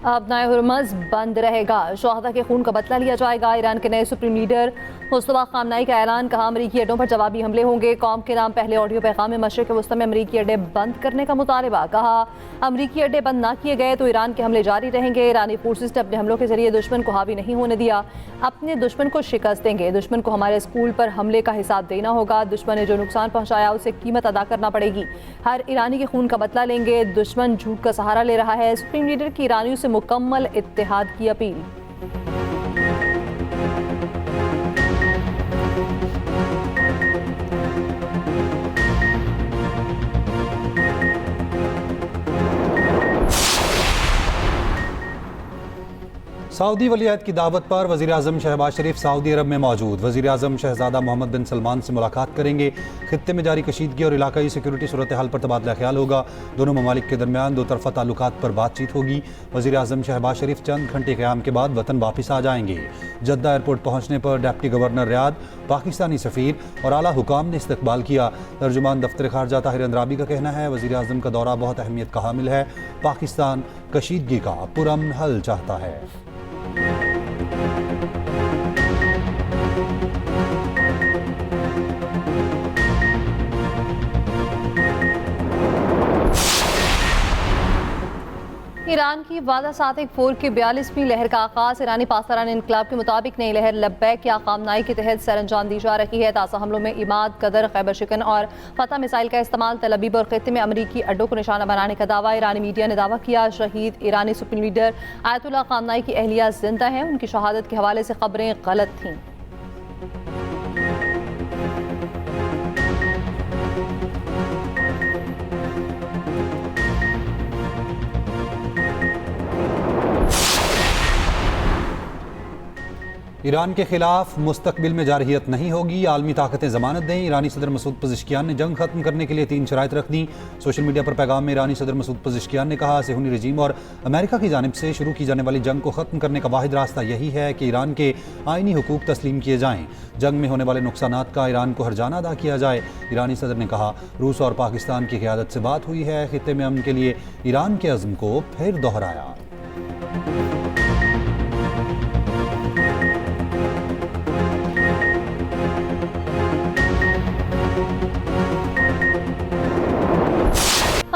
अब नए हुरमज़ बंद रहेगा, शोहदा के खून का बदला लिया जाएगा। ईरान के नए सुप्रीम लीडर मुस्तफा खामनाई का ऐलान, कहा अमरीकी अड्डों पर जवाबी हमले होंगे। कौम के नाम पहले ऑडियो पैगाम में मशरिक़ वस्ती में अमरीकी अड्डे बंद करने का मुतालबा, कहा अमरीकी अड्डे बंद ना किए गए तो ईरान के हमले जारी रहेंगे। ईरानी फोर्सेस ने अपने हमलों के जरिए दुश्मन को हावी नहीं होने दिया, अपने दुश्मन को शिकस्त देंगे। दुश्मन को हमारे स्कूल पर हमले का हिसाब देना होगा। दुश्मन ने जो नुकसान पहुंचाया उसे कीमत अदा करना पड़ेगी। हर ईरानी के खून का बदला लेंगे। दुश्मन झूठ का सहारा ले रहा है। सुप्रीम लीडर की ईरानियों से मुकम्मल इत्तेहाद की अपील। सऊदी वलीअहद की दावत पर वज़ीर आज़म शहबाज शरीफ सऊदी अरब में मौजूद। वज़ीर आज़म शहज़ादा मोहम्मद बिन सलमान से मुलाकात करेंगे। खित्ते में जारी कशीदगी और इलाकाई सिक्योरिटी सूरत हाल पर तबादला ख्याल होगा। दोनों ममालिक के दरमियान दो तरफ़ा ताल्लुकात पर बातचीत होगी। वज़ीर आज़म शहबाज शरीफ चंद घंटे क़याम के बाद वतन वापस आ जाएंगे। जद्दा एयरपोर्ट पहुँचने पर डिप्टी गवर्नर रियाद, पाकिस्तानी सफ़ीर और आला हुकाम ने इस्तकबाल किया। तर्जुमान दफ्तर ख़ारजा ताहिर अंद्राबी का कहना है वज़ीर आज़म का दौरा बहुत अहमियत का हामिल है। पाकिस्तान कशीदगी का पुरअमन हल चाहता है। ईरान की वादा सादिक 4 की 42वीं लहर का आगाज। ईरानी पासदारान इनकलाब के मुताबिक नई लहर लब्बैक या खामनाई के तहत सर अंजाम दी जा रही है। ताज़ा हमलों में इमाद, कदर, खैबर शिकन और फतह मिसाइल का इस्तेमाल, तल अबीब और खित्ते में अमरीकी अड्डों को निशाना बनाने का दावा। ईरानी मीडिया ने दावा किया शहीद ईरानी सुप्रीम लीडर आयतुल्लाह खामनाई की अहलिया जिंदा हैं। उनकी शहादत के हवाले से खबरें गलत थीं। ईरान के खिलाफ मुस्तकबिल में जारहियत नहीं होगी, आलमी ताकतें जमानत दें। ईरानी सदर मसूद पज़ेश्कियान ने जंग खत्म करने के लिए 3 शराइत रख दी। सोशल मीडिया पर पैगाम में ईरानी सदर मसूद पज़ेश्कियान ने कहा सेहूनी रजीम और अमेरिका की जानिब से शुरू की जाने वाली जंग को ख़त्म करने का वाहिद रास्ता यही है कि ईरान के आइनी हुकूक तस्लीम किए जाएँ। जंग में होने वाले नुकसानात का ईरान को हर्जाना अदा किया जाए। ईरानी सदर ने कहा रूस और पाकिस्तान की क़यादत से बात हुई है। खित्ते में अमन के लिए ईरान के अज़्म को फिर दोहराया।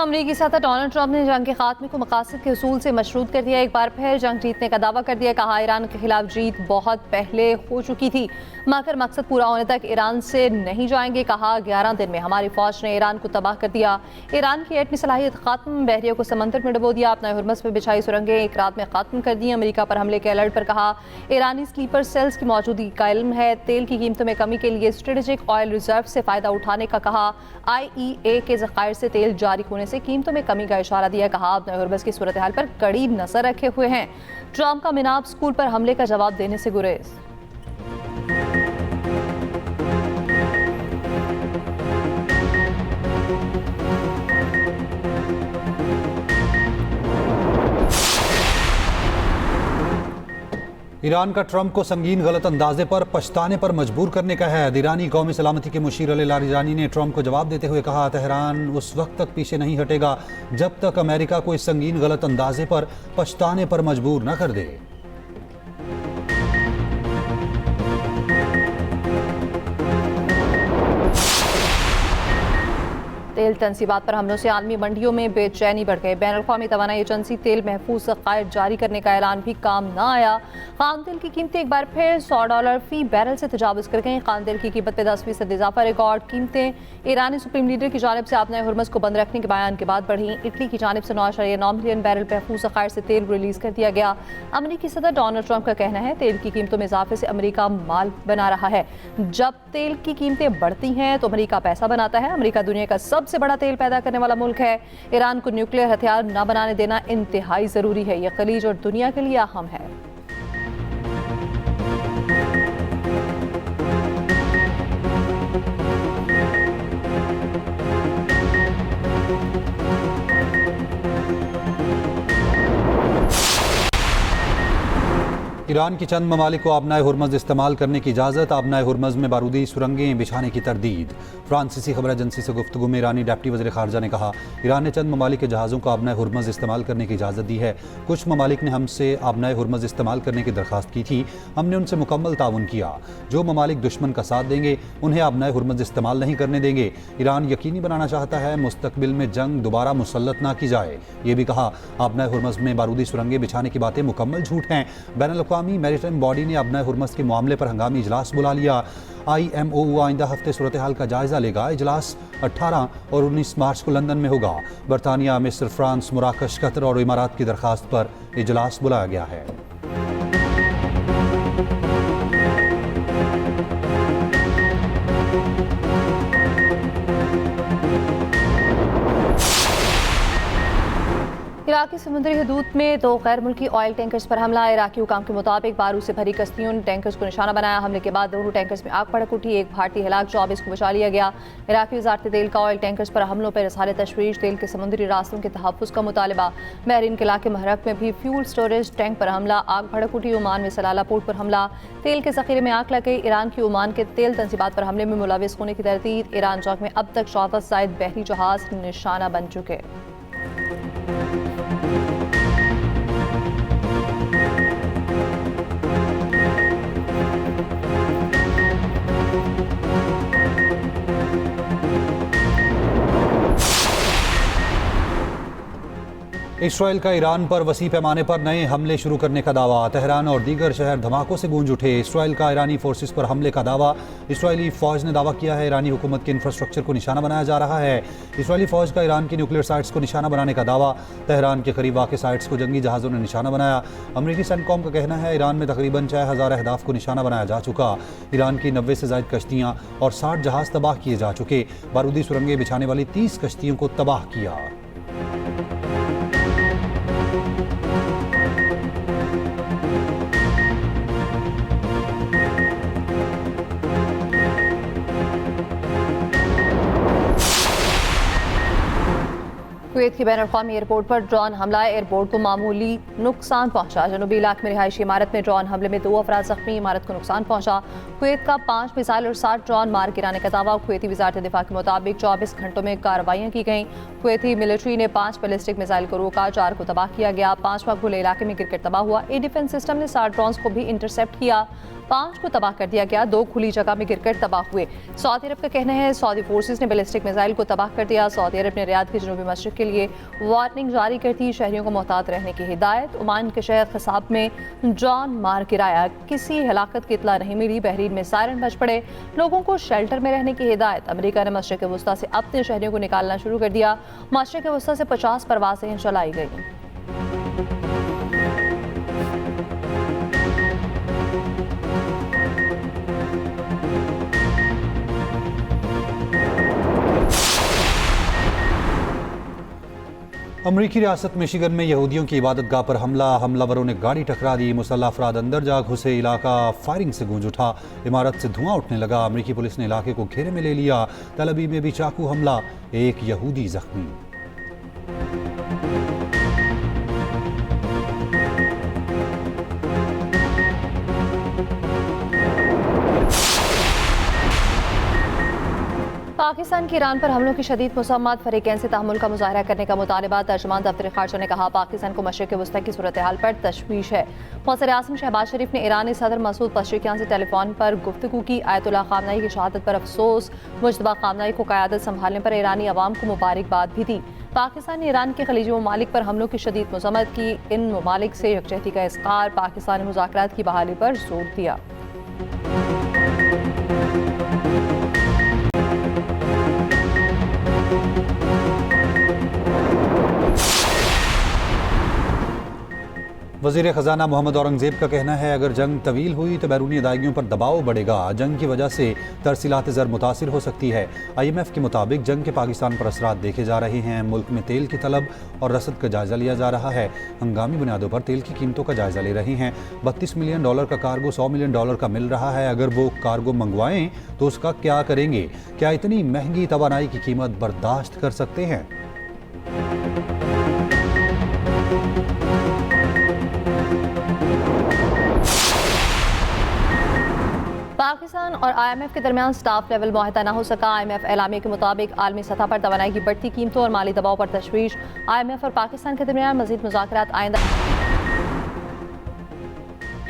अमरीकी सदर डोनाल्ड ट्रंप ने जंग के खात्मे को मकासद के उसूल से मशरूत कर दिया। एक बार फिर जंग जीतने का दावा कर दिया। कहा ईरान के खिलाफ जीत बहुत पहले हो चुकी थी, मगर मकसद पूरा होने तक ईरान से नहीं जाएंगे। कहा 11 दिन में हमारी फौज ने ईरान को तबाह कर दिया। ईरान की एटमी सलाहियत खत्म, बहरिया को समंदर में डुबो दिया। अपना हुरमस पर बिछाई सुरंगें एक रात में खत्म कर दी। अमेरिका पर हमले के अलर्ट पर कहा ईरानी स्लीपर सेल्स की मौजूदगी का इल्म है। तेल की कीमतों में कमी के लिए स्ट्रेटेजिक ऑयल रिजर्व से फ़ायदा उठाने का कहा। IEA के ज़खायर से तेल जारी होने से कीमतों में कमी का इशारा दिया। कहा अपने हुरमस की सूरत हाल पर कड़ी नजर रखे हुए हैं। ट्रंप का मिनाब स्कूल पर हमले का जवाब देने से गुरेज। ईरान का ट्रंप को संगीन गलत अंदाजे पर पछताने पर मजबूर करने का है। ईरानी कौमी सलामती के मुशीर अली लारिजानी ने ट्रंप को जवाब देते हुए कहा तेहरान उस वक्त तक पीछे नहीं हटेगा जब तक अमेरिका को इस संगीन गलत अंदाजे पर पछताने पर मजबूर न कर दे। तेल तनसीबात पर हमलों से आलमी मंडियों में बेचैनी बढ़ गई। बैनुल-अक़वामी तवानाई एजेंसी तेल महफूज ज़खायर जारी करने का ऐलान भी काम न आया। खाम तेल की कीमतें एक बार फिर $100 फी बैरल से तजावुज़ कर गई। खाम तेल की कीमत में 10% इजाफा रिकॉर्ड कीमतें। ईरानी सुप्रीम लीडर की जानिब से अपने हुरमस को बंद रखने के बयान के बाद बढ़ी। इटली की जानिब से 9.9 मिलियन बैरल महफूज ज़खायर से तेल रिलीज कर दिया गया। अमरीकी सदर डोनाल्ड ट्रंप का कहना है तेल की कीमतों में इजाफे से अमरीका माल बना रहा है। जब तेल की कीमतें बढ़ती हैं तो अमरीका पैसा बनाता है। अमरीका दुनिया का सबसे बड़ा तेल पैदा करने वाला मुल्क है। ईरान को न्यूक्लियर हथियार न बनाने देना इंतहाई जरूरी है। यह खलीज और दुनिया के लिए अहम है। ईरान की चंद ममालिक को आबनाए हुर्मज़ इस्तेमाल करने की इजाज़त, आबनाए हुर्मज़ में बारूदी सुरंगें बिछाने की तरदीद। फ्रांसीसी खबर एजेंसी से गुफ्तगू में ईरानी डिप्टी वज़ीर ख़ारजा ने कहा, ईरान ने चंद ममालिक के जहाज़ों को आबनाए हुर्मज़ इस्तेमाल करने की इजाज़त दी है। कुछ ममालिक ने हमसे आबनाए हुर्मज़ इस्तेमाल करने की दरख्वास्त की थी, हमने उनसे मुकम्मल ताउन किया। जो ममालिक दुश्मन का साथ देंगे उन्हें आबनाए हुर्मज़ इस्तेमाल नहीं करने देंगे। ईरान यकीनी बनाना चाहता है मुस्तकबिल में जंग दोबारा मुसल्लत ना की जाए। ये भी कहा, आबनाए हुर्मज़ में बारूदी सुरंगें बिछाने की बातें मुकम्मल झूठ हैं। बैनुल-अक़वामी मैरीटाइम बॉडी ने आबनाए हुर्मज़ के मामले पर हंगामी इजलास बुला लिया। IMO आइंदा हफ्ते सूरत हाल का जायजा लेगा। इजलास 18 और 19 मार्च को लंदन में होगा। बरतानिया, मिस्र, फ्रांस, मराकश, कतर और इमारात की दरख्वास्त पर इजलास बुलाया गया है। इराकी समुद्री हदूद में 2 गैर मुल्की ऑयल टैंकर्स पर हमला। इराकी हुकाम के मुताबिक बारूद से भरी कश्तियों ने टैंकर्स को निशाना बनाया। हमले के बाद दोनों टैंकर्स में आग भड़क उठी। एक भारतीय हलाक, 24 को बचा लिया गया। इराकी वजारत तेल का ऑयल टैंकर्स पर हमलों पर इज़हार तशवीश, तेल के समुद्री रास्तों के तहफ़्फ़ुज़ का मुतालबा। बहरीन के इलाके महरक में भी फ्यूल स्टोरेज टैंक पर हमला, आग भड़क उठी। ओमान में सलाला पोर्ट पर हमला, तेल के ज़ख़ीरे में आग लग गई। ईरान की ओमान के तेल तंसीबात पर हमले में मुलविस होने की तरदीद। ईरान जंग में अब तक 14 से ज़ायद बहरी जहाज निशाना बन चुके। इसराइल का ईरान पर वसी पैमाने पर नए हमले शुरू करने का दावा। तेहरान और दीगर शहर धमाकों से गूंज उठे। इसराइल का ईरानी फोर्सेस पर हमले का दावा। इसराइली फौज ने दावा किया है ईरानी हुकूमत के इंफ्रास्ट्रक्चर को निशाना बनाया जा रहा है। इसराइली फौज का ईरान की न्यूक्लियर साइट्स को निशाना बनाने का दावा। तेहरान के करीब वाक़ साइट्स को जंगी जहाज़ों ने निशाना बनाया। अमरीकी सेंटकॉम का कहना है ईरान में तकरीबन 6000 अहदाफ को निशाना बनाया जा चुका। ईरान की 90 से ज़ायद कश्तियाँ और 60 जहाज़ तबाह किए जा चुके। बारूदी सुरंगें बिछाने वाली 30 कश्तियों को तबाह किया। कुवैत की बैनुल-अक़वामी एयरपोर्ट पर ड्रोन हमला। एयरपोर्ट को मामूली नुकसान पहुंचा। जनूबी इलाके में रिहायशी इमारत में ड्रोन हमले में 2 अफराद जख्मी, इमारत को नुकसान पहुंचा। कुवैत का 5 मिसाइल और 60 ड्रोन मार गिराने का दावा। कुवैती वज़ारत दिफा के मुताबिक 24 घंटों में कार्रवाइयाँ की गईं। कुवैती मिलिट्री ने 5 बैलिस्टिक मिसाइल को रोका, 4 को तबाह किया गया। 5वां खुले इलाके में गिरकर तबाह हुआ। एयर डिफेंस सिस्टम ने 60 ड्रोन्स को भी इंटरसेप्ट किया, 5 को तबाह कर दिया गया, 2 खुली जगह में गिरकर तबाह हुए। सऊदी अरब का कहना है सऊदी फोर्सेस ने बैलिस्टिक मिसाइल को तबाह कर दिया। सऊदी अरब ने रियाद के जनूबी मशरिक के लिए वार्निंग जारी कर दी, शहरियों को मोहतात रहने की हिदायत। ओमान के शहर खसाब में ड्रोन मार गिराया, किसी हलाकत की इतला नहीं मिली। बहरीन में सायरन बज पड़े, लोगों को शेल्टर में रहने की हिदायत। अमेरिका ने मशरिक वस्ता से अपने शहरियों को निकालना शुरू कर दिया। मशरिक वस्ता से 50 परवाजें चलाई गई। अमरीकी रियासत मिशिगन में यहूदियों की इबादतगाह पर हमला। हमलावरों ने गाड़ी टकरा दी, मुसल्लह अफराद अंदर जा घुसे। इलाका फायरिंग से गूंज उठा, इमारत से धुआं उठने लगा। अमरीकी पुलिस ने इलाके को घेरे में ले लिया। तल अवीव में भी चाकू हमला, 1 यहूदी जख्मी। पाकिस्तान की ईरान पर हमलों की शदीद मज़म्मत, फरीकैन से तहम्मुल का मुज़ाहरा करने का मुतालबा। तर्जुमान दफ्तर ख़ारजा ने कहा, पाकिस्तान को मशरिक़ वस्ता की सूरत हाल पर तशवीश है। वज़ीर आज़म शहबाज शरीफ ने ईरानी सदर मसूद पज़ेश्कियान से टेलीफोन पर गुफ्तगू की। आयतुल्लाह ख़ामनई की शहादत पर अफसोस, मुज्तबा ख़ामनई को क़यादत संभालने पर ईरानी अवाम को मुबारकबाद भी दी। पाकिस्तान ने ईरान के खलीजी ममालिक पर हमलों की शदीद मज़म्मत की। इन ममालिक से यकजहती का इज़हार, पाकिस्तान ने मुज़ाकरात की बहाली पर जोर दिया। वज़ीर ख़जाना मोहम्मद औरंगज़ेब का कहना है, अगर जंग तवील हुई तो बैरूनी अदायगियों पर दबाव बढ़ेगा। जंग की वजह से तरसीलात ज़र मुतासिर हो सकती है। IMF के मुताबिक जंग के पाकिस्तान पर असरात देखे जा रहे हैं। मुल्क में तेल की तलब और रसद का जायज़ा लिया जा रहा है। हंगामी बुनियादों पर तेल की कीमतों का जायज़ा ले रहे हैं। $32 मिलियन का कार्गो $100 मिलियन का मिल रहा है। अगर वो कार्गो मंगवाएं तो उसका क्या करेंगे? क्या इतनी महंगी तवानाई की कीमत बर्दाश्त कर सकते हैं? पाकिस्तान और IMF के दरमियान स्टाफ लेवल मुआहदा न हो सका। IMF एलामिया के मुताबिक आलमी सतह पर तवानाई की बढ़ती कीमतों और माली दबाव पर तशवीश। IMF और पाकिस्तान के दरमियान मजीद मुज़ाकरात आइंदा।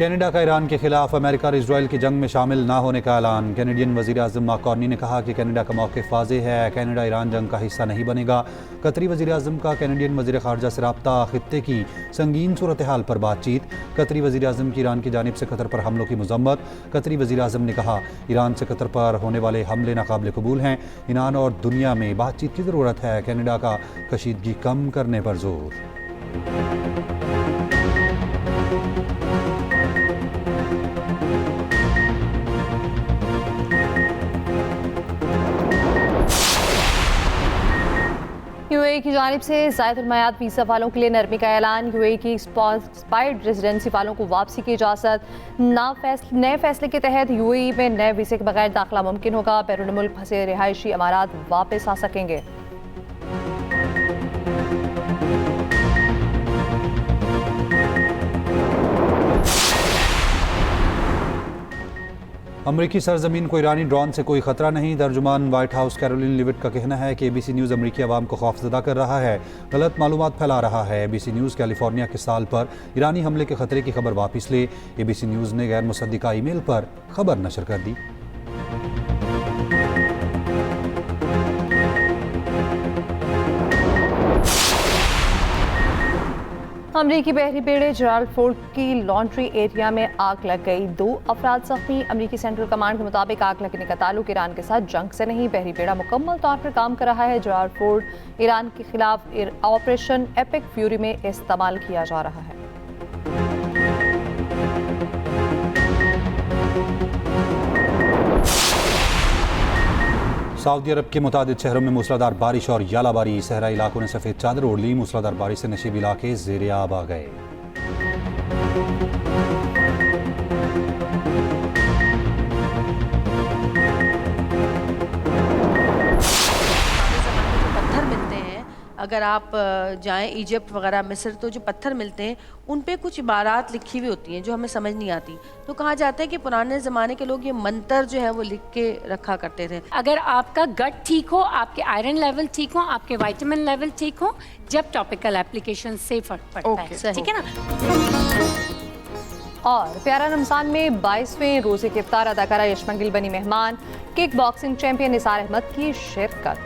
कनाडा का ईरान के खिलाफ अमेरिका और इजराइल की जंग में शामिल ना होने का ऐलान। कैनेडियन वज़ीर आज़म मार्क कार्नी ने कहा कि कनाडा का मौक़िफ़ वाज़ेह है, कनाडा ईरान जंग का हिस्सा नहीं बनेगा। कतरी वज़ीर आज़म का कैनेडियन वज़ीर ख़ारजा से रब्ता, ख़ित्ते की संगीन सूरत हाल पर बातचीत। कतरी वज़ीर आज़म की ईरान की जानिब से कतर पर हमलों की मज़म्मत। कतरी वज़ीर आज़म ने कहा ईरान से कतर पर होने वाले हमले नाकाबिल कबूल हैं। ईरान और दुनिया में बातचीत की ज़रूरत है। कनाडा का कशीदगी कम करने पर जोर। UAE की जानिब से ज़ायदुल मयाद वीज़ा वालों के लिए नरमी का ऐलान। UAE की एक्सपायर्ड रेजिडेंसी वालों को वापसी की इजाज़त। नए फैसले के तहत UAE में नए वीज़े के बगैर दाखिला मुमकिन होगा। बैरून मुल्क फंसे रिहायशी अमारात वापस आ सकेंगे। अमरीकी सरजमीन को ईरानी ड्रोन से कोई खतरा नहीं। तर्जुमान वाइट हाउस कैरोलिन लिविट का कहना है कि ABC न्यूज़ अमरीकी अवाम को खौफजदा कर रहा है, गलत मालूमात फैला रहा है। ABC न्यूज़ कैलिफोर्निया के साल पर ईरानी हमले के खतरे की खबर वापस ले। ABC न्यूज़ ने गैर मुसद्दिका ईमेल पर खबर नशर कर दी। अमरीकी बहरी बेड़े जराल्ड फोर्ड की लॉन्ड्री एरिया में आग लग गई। 2 अफराद जख्मी। अमरीकी सेंट्रल कमांड के मुताबिक आग लगने का ताल्लुक ईरान के साथ जंग से नहीं। बहरी बेड़ा मुकम्मल तौर पर काम कर रहा है। जराल्ड फोर्ड ईरान के खिलाफ ऑपरेशन एपिक फ्यूरी में इस्तेमाल किया जा रहा है। सऊदी अरब के मुतादिद शहरों में मूसलाधार बारिश और यालाबारी। सहराई इलाकों ने सफ़ेद चादर ओढ़ ली। मूसलाधार बारिश से नशीब इलाके ज़ेरे आब आ गए। अगर आप जाएं इजिप्ट वगैरह मिस्र, तो जो पत्थर मिलते हैं उन पे कुछ इबारात लिखी हुई होती हैं जो हमें समझ नहीं आती। तो कहा जाता है कि पुराने ज़माने के लोग ये मंतर जो है वो लिख के रखा करते थे। अगर आपका गट ठीक हो, आपके आयरन लेवल ठीक हो, आपके विटामिन लेवल ठीक हो, जब टॉपिकल एप्लीकेशन से फर्क पड़ता है, ठीक है ना। और प्यारा रमजान में 22वें रोजे के इफ्तार अदाकारा यशमा गिल बनी मेहमान। Kick boxing champion Nisar Ahmad की शिरकत।